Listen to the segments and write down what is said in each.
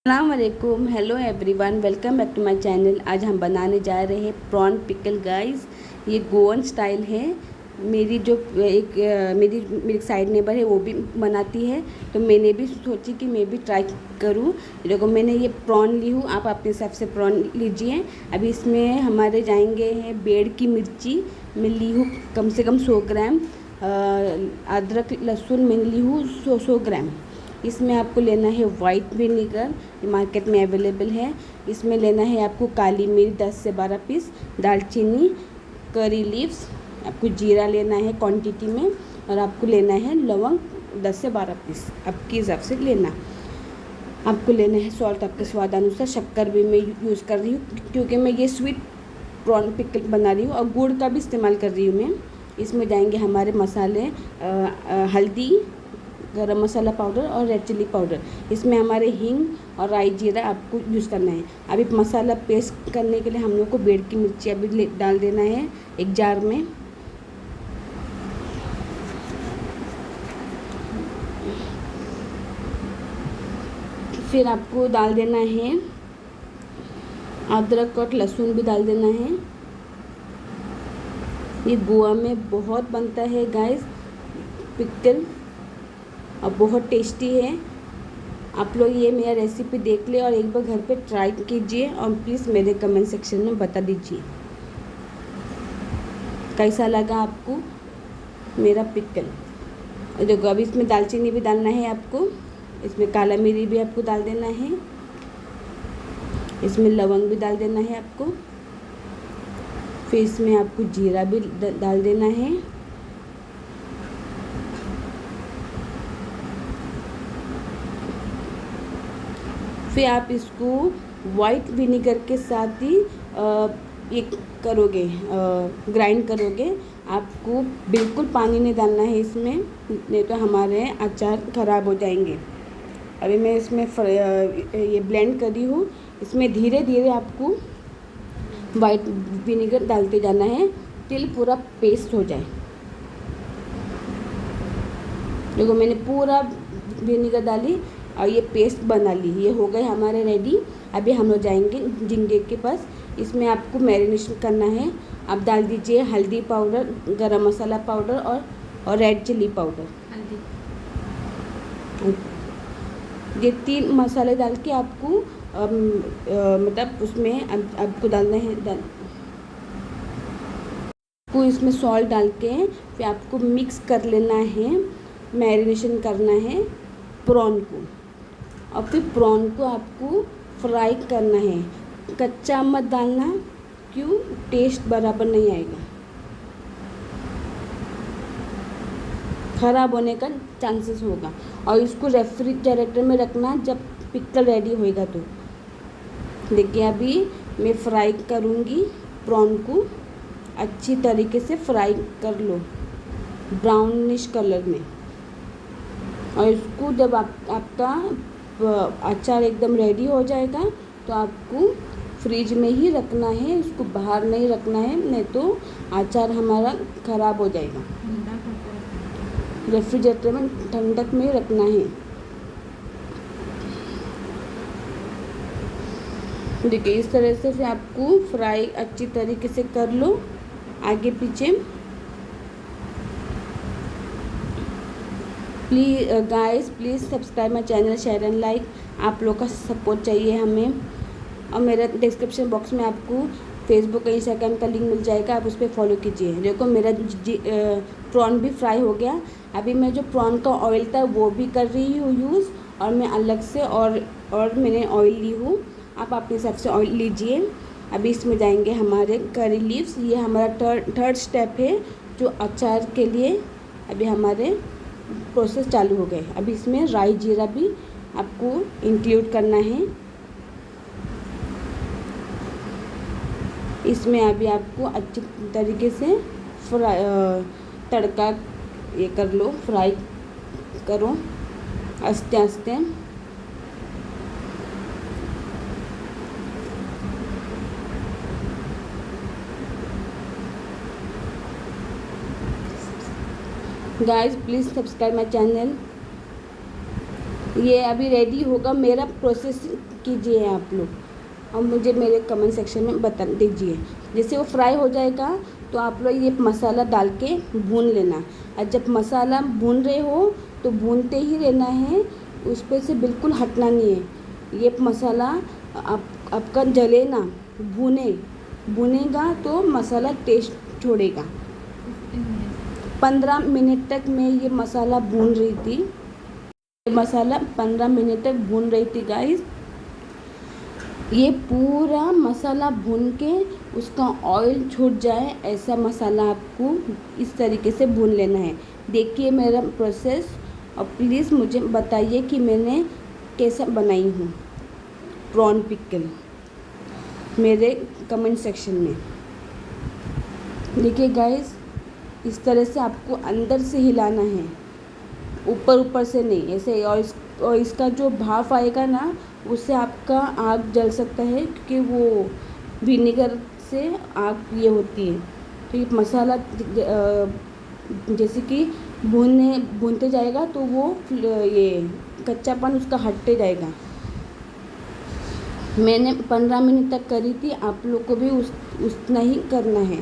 अस्सलामुअलैकुम, hello everyone, welcome back to my channel. आज हम बनाने जा रहे हैं प्रॉन पिकल गाइस। ये गोवन स्टाइल है। मेरी जो मेरी साइड नेबर है वो भी बनाती है, तो मैंने भी सोची कि मैं भी ट्राई करूं। देखो, मैंने ये प्रॉन ली हूँ, आप अपने हिसाब से प्रॉन लीजिए। अभी इसमें हमारे जाएंगे हैं बेड़ की मिर्ची। मैं ली हूँ कम से कम 100 ग्राम। अदरक लहसुन मैं ली हूँ 100 ग्राम। इसमें आपको लेना है वाइट विनेगर, मार्केट में अवेलेबल है। इसमें लेना है आपको काली मिर्च 10 से 12 पीस, दालचीनी, करी लीव्स, आपको जीरा लेना है क्वांटिटी में, और आपको लेना है लौंग 10 से 12 पीस, आपके हिसाब से लेना। आपको लेना है सॉल्ट आपके स्वाद अनुसार। शक्कर भी मैं यूज़ कर रही हूँ क्योंकि मैं ये स्वीट प्रॉन पिकल बना रही हूँ, और गुड़ का भी इस्तेमाल कर रही हूँ मैं। इसमें जाएंगे हमारे मसाले, हल्दी, गरम मसाला पाउडर और रेड चिली पाउडर। इसमें हमारे हींग और राई जीरा आपको यूज़ करना है। अभी मसाला पेस्ट करने के लिए हम लोग को बेड़ की मिर्ची अभी डाल देना है एक जार में। फिर आपको डाल देना है अदरक और लहसुन भी डाल देना है। ये गोवा में बहुत बनता है गाइस पिकल, और बहुत टेस्टी है। आप लोग ये मेरा रेसिपी देख ले और एक बार घर पे ट्राई कीजिए, और प्लीज़ मेरे कमेंट सेक्शन में बता दीजिए कैसा लगा आपको मेरा पिकल। देखो, अभी इसमें दालचीनी भी डालना है आपको, इसमें काला मिर्च भी आपको डाल देना है, इसमें लवंग भी डाल देना है आपको, फिर इसमें आपको जीरा भी डाल देना है। फिर आप इसको वाइट विनेगर के साथ ही ये करोगे, ग्राइंड करोगे। आपको बिल्कुल पानी नहीं डालना है इसमें, नहीं तो हमारे अचार ख़राब हो जाएंगे। अभी मैं इसमें ये ब्लेंड करी हूँ। इसमें धीरे धीरे आपको वाइट विनेगर डालते जाना है टिल पूरा पेस्ट हो जाए। देखो, मैंने पूरा विनेगर डाली और ये पेस्ट बना ली। ये हो गए हमारे रेडी। अभी हम लोग जाएंगे झींगे के पास। इसमें आपको मैरिनेशन करना है। आप डाल दीजिए हल्दी पाउडर, गरम मसाला पाउडर और रेड चिली पाउडर। ये 3 मसाले डाल के आपको मतलब उसमें आपको डालना है आपको इसमें सॉल्ट डाल के फिर आपको मिक्स कर लेना है। मैरिनेशन करना है प्रॉन को, और फिर प्रॉन को आपको फ्राई करना है। कच्चा मत डालना, क्यों, टेस्ट बराबर नहीं आएगा, ख़राब होने का चांसेस होगा। और इसको रेफ्रिजरेटर में रखना जब पिकल रेडी होएगा तो। देखिए, अभी मैं फ्राई करूँगी प्रॉन को, अच्छी तरीके से फ्राई कर लो ब्राउनिश कलर में। और इसको जब आपका अचार एकदम रेडी हो जाएगा तो आपको फ्रिज में ही रखना है, इसको बाहर नहीं रखना है, नहीं तो अचार हमारा ख़राब हो जाएगा। रेफ्रिजरेटर में ठंडक में रखना है। देखिए, इस तरह से फिर आपको फ्राई अच्छी तरीके से कर लो आगे पीछे। Please subscribe my channel, share and like. आप लोग का सपोर्ट चाहिए हमें। और मेरा डिस्क्रिप्शन बॉक्स में आपको फेसबुक और इंस्टाग्राम का लिंक मिल जाएगा, आप उस पर फॉलो कीजिए। देखो, मेरा प्रॉन भी फ्राई हो गया। अभी मैं जो प्रॉन का ऑयल था वो भी कर रही हूँ यूज़, और मैं अलग से और मैंने ऑयल ली हूँ। आप अपने हिसाब से ऑयल लीजिए। अभी इसमें जाएंगे हमारे करी लीव्स। ये हमारा थर्ड स्टेप है जो अचार के लिए अभी हमारे प्रोसेस चालू हो गए। अभी इसमें राई जीरा भी आपको इंक्लूड करना है। इसमें अभी आपको अच्छी तरीके से तड़का ये कर लो, फ्राई करो आस्ते आस्ते। Guys, please subscribe my channel. ये अभी रेडी होगा, मेरा प्रोसेस कीजिए आप लोग और मुझे मेरे कमेंट सेक्शन में बता दीजिए। जैसे वो फ्राई हो जाएगा तो आप लोग ये मसाला डाल के भून लेना। और जब मसाला भून रहे हो तो भूनते ही रहना है, उस पर से बिल्कुल हटना नहीं है। ये मसाला आपका जले ना, भुनेगा तो मसाला टेस्ट छोड़ेगा। 15 मिनट तक मैं ये मसाला भून रही थी, मसाला 15 मिनट तक भून रही थी गाइस। ये पूरा मसाला भून के उसका ऑयल छूट जाए ऐसा मसाला आपको इस तरीके से भून लेना है। देखिए मेरा प्रोसेस और प्लीज़ मुझे बताइए कि मैंने कैसा बनाई हूँ प्रॉन पिकल मेरे कमेंट सेक्शन में। देखिए गाइस, इस तरह से आपको अंदर से हिलाना है, ऊपर से नहीं ऐसे। और इसका जो भाप आएगा ना, उससे आपका आग जल सकता है, क्योंकि वो विनेगर से आग ये होती है। तो ये मसाला जैसे कि भूनते जाएगा तो वो ये कच्चापन उसका हटते जाएगा। मैंने 15 मिनट तक करी थी, आप लोग को भी उतना ही करना है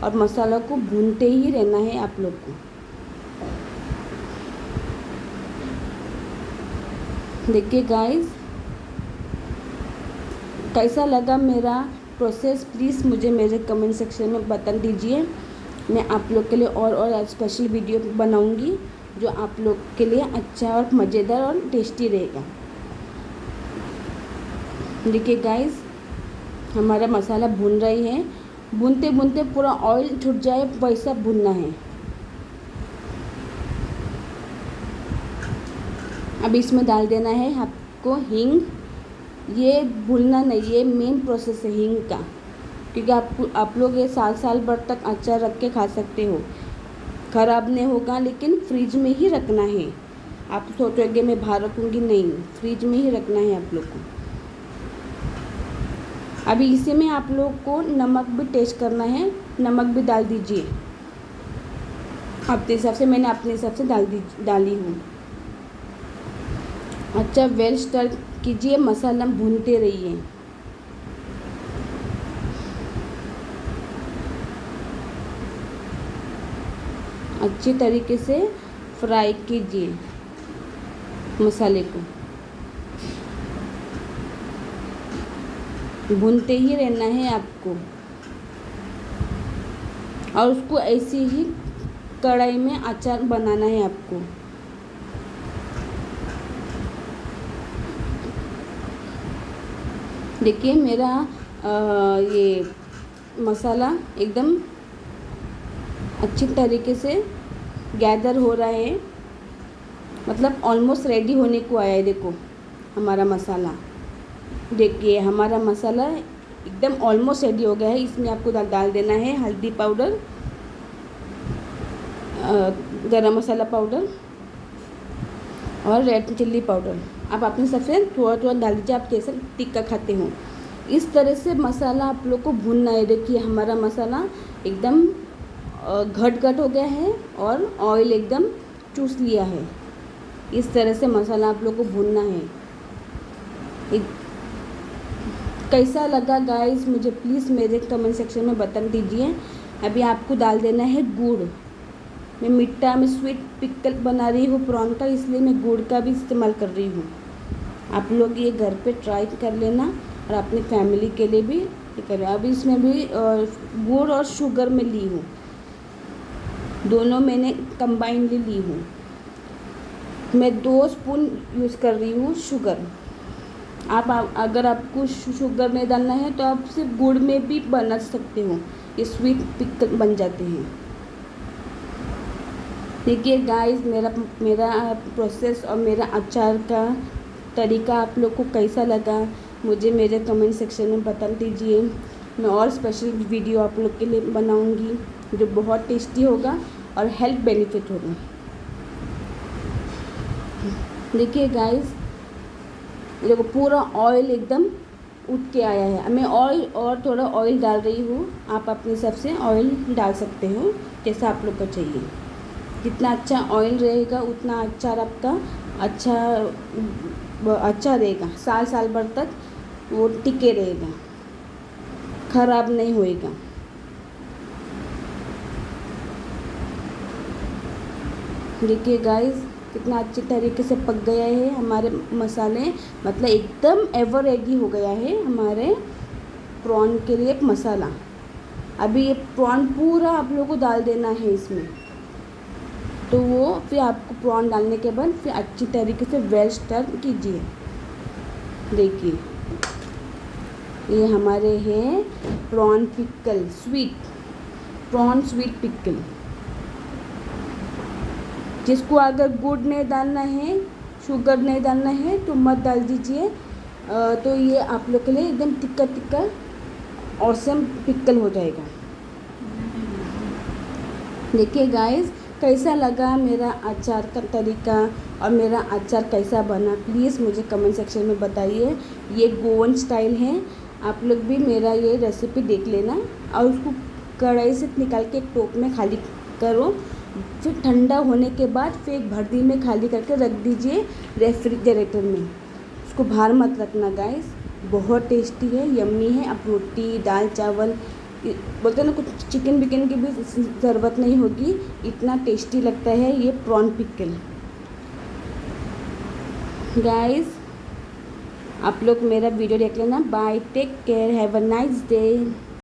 और मसाला को भूनते ही रहना है आप लोग को। देखिए गाइस, कैसा लगा मेरा प्रोसेस प्लीज़ मुझे मेरे कमेंट सेक्शन में बता दीजिए। मैं आप लोग के लिए और स्पेशल वीडियो बनाऊंगी जो आप लोग के लिए अच्छा और मज़ेदार और टेस्टी रहेगा। देखिए गाइस, हमारा मसाला भून रही है, भूनते भूनते पूरा ऑयल छूट जाए वैसा भूनना है। अब इसमें डाल देना है आपको हींग। ये भूलना नहीं, ये मेन प्रोसेस है हींग का, क्योंकि आप लोग ये साल भर तक अचार रख के खा सकते हो, ख़राब नहीं होगा, लेकिन फ्रिज में ही रखना है। आप सोचोगे मैं बाहर रखूँगी, नहीं, फ्रिज में ही रखना है आप लोग को। अभी इसी में आप लोग को नमक भी टेस्ट करना है, नमक भी डाल दीजिए अपने हिसाब से। मैंने अपने हिसाब से डाली हूँ। अच्छा, वेल स्टर कीजिए, मसाला भूनते रहिए। अच्छी तरीके से फ्राई कीजिए मसाले को, भूनते ही रहना है आपको। और उसको ऐसे ही कढ़ाई में अचार बनाना है आपको। देखिए मेरा ये मसाला एकदम अच्छी तरीके से गैदर हो रहा है, मतलब ऑलमोस्ट रेडी होने को आया है। देखो हमारा मसाला, देखिए हमारा मसाला एकदम ऑलमोस्ट रेडी हो गया है। इसमें आपको डाल देना है हल्दी पाउडर, गरम मसाला पाउडर और रेड चिल्ली पाउडर। आप अपने सबसे थोड़ा थोड़ा डाल दीजिए, आप जैसे टिक्का खाते हो। इस तरह से मसाला आप लोग को भूनना है। देखिए हमारा मसाला एकदम घट हो गया है और ऑयल एकदम चूस लिया है। इस तरह से मसाला आप लोग को भूनना है। कैसा लगा गाइस, मुझे प्लीज़ मेरे कमेंट सेक्शन में बता दीजिए। अभी आपको डाल देना है गुड़। मैं मीठा में स्वीट पिकल बना रही हूँ प्रॉन का, इसलिए मैं गुड़ का भी इस्तेमाल कर रही हूँ। आप लोग ये घर पे ट्राई कर लेना और अपनी फैमिली के लिए भी करें। अभी इसमें भी गुड़ और शुगर में ली हूँ, दोनों मैंने कंबाइनली ली हूँ। मैं 2 स्पून यूज़ कर रही हूँ शुगर। आप अगर आपको शुगर नहीं डालना है तो आप सिर्फ गुड़ में भी बना सकते हो, ये स्वीट पिकल बन जाते हैं। देखिए गाइस, मेरा प्रोसेस और मेरा अचार का तरीका आप लोग को कैसा लगा मुझे मेरे कमेंट सेक्शन में बता दीजिए। मैं और स्पेशल वीडियो आप लोग के लिए बनाऊंगी जो बहुत टेस्टी होगा और हेल्थ बेनिफिट होगा। देखिए गाइस, देखो पूरा ऑयल एकदम उठ के आया है। मैं ऑयल और थोड़ा ऑयल डाल रही हूँ, आप अपने हिसाब से ऑयल डाल सकते हो जैसा आप लोग को चाहिए। जितना अच्छा ऑयल रहेगा उतना अचार आपका अच्छा अच्छा रहेगा, साल साल भर तक वो टिके रहेगा, खराब नहीं होएगा। देखिए गाइस कितना अच्छी तरीके से पक गया है हमारे मसाले, मतलब एकदम एवर रेडी हो गया है हमारे प्रॉन के लिए एक मसाला। अभी ये प्रॉन पूरा आप लोगों को डाल देना है इसमें। तो वो फिर आपको प्रॉन डालने के बाद फिर अच्छी तरीके से वेल स्टर कीजिए। देखिए ये हमारे हैं prawn pickle, sweet prawn sweet pickle. जिसको अगर गुड़ नहीं डालना है, शुगर नहीं डालना है तो मत डाल दीजिए। तो ये आप लोग के लिए एकदम तिक्का तिक्का ऑसम पिकल हो जाएगा। देखिए गाइस कैसा लगा मेरा अचार का तरीका और मेरा अचार कैसा बना, प्लीज़ मुझे कमेंट सेक्शन में बताइए। ये गोवन स्टाइल है, आप लोग भी मेरा ये रेसिपी देख लेना और उसको कढ़ाई से निकाल के एक टोप में खाली करो। फिर ठंडा होने के बाद फिर एक भर्ती में खाली करके रख दीजिए रेफ्रिजरेटर में। उसको बाहर मत रखना गाइस। बहुत टेस्टी है, यम्मी है। अब रोटी दाल चावल बोलते हैं ना, कुछ चिकन विकन की भी ज़रूरत नहीं होगी, इतना टेस्टी लगता है ये प्रॉन पिकल। गाइस आप लोग मेरा वीडियो देख लेना। Bye, take care, have a nice day.